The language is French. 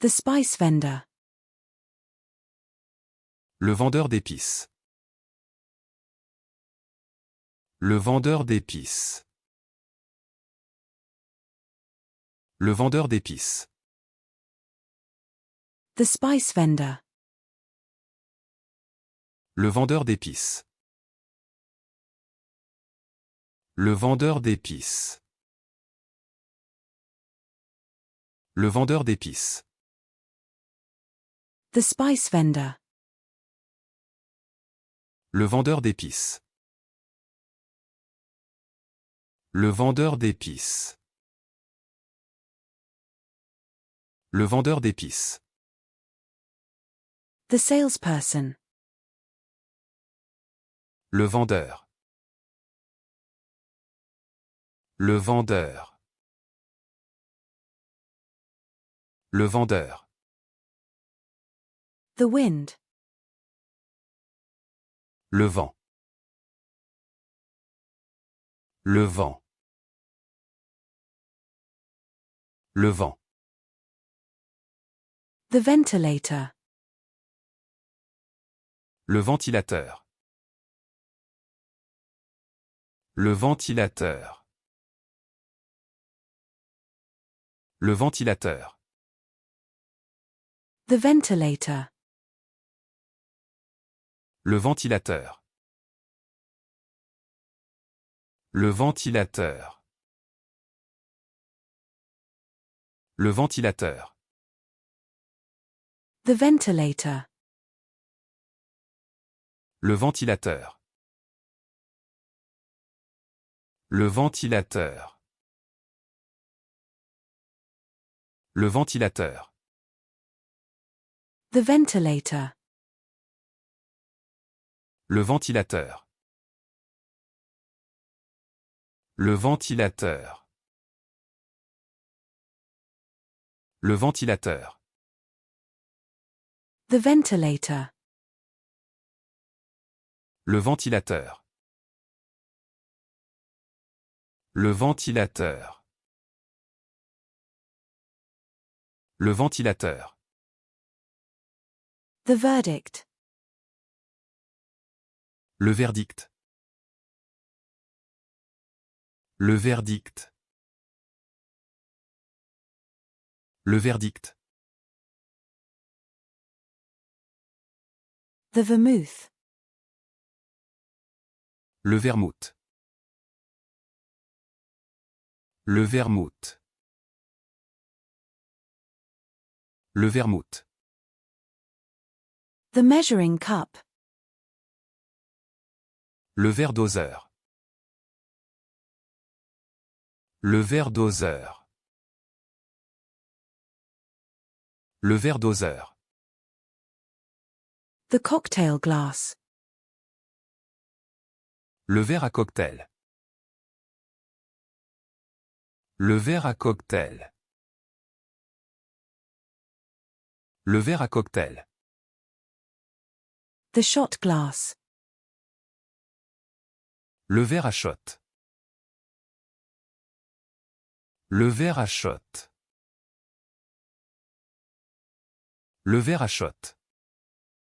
The spice vendor. Le vendeur d'épices. Le vendeur d'épices. Le vendeur d'épices. The spice vendor. Le vendeur d'épices. Le vendeur d'épices. Le vendeur d'épices. The spice vendor. Le vendeur d'épices. Le vendeur d'épices. Le vendeur d'épices. The salesperson. Le vendeur. Le vendeur. Le vendeur. The wind. Le vent. Le vent. Le vent. The ventilator. Le ventilateur. Le ventilateur. Le ventilateur. The ventilator. Le ventilateur. Le ventilateur. Le ventilateur. The ventilator. Le ventilateur. Le ventilateur. Le ventilateur. The ventilator. Le ventilateur. Le ventilateur. Le ventilateur. The ventilator. Le ventilateur. Le ventilateur. Le ventilateur. The verdict. Le verdict. Le verdict. Le verdict. The vermouth. Le vermouth. Le vermouth. Le vermouth. The measuring cup. Le verre doseur. Le verre doseur. Le verre doseur. The cocktail glass. Le verre à cocktail. Le verre à cocktail. Le verre à cocktail. The shot glass. Le verre à shot. Le verre à shot. Le verre à shot.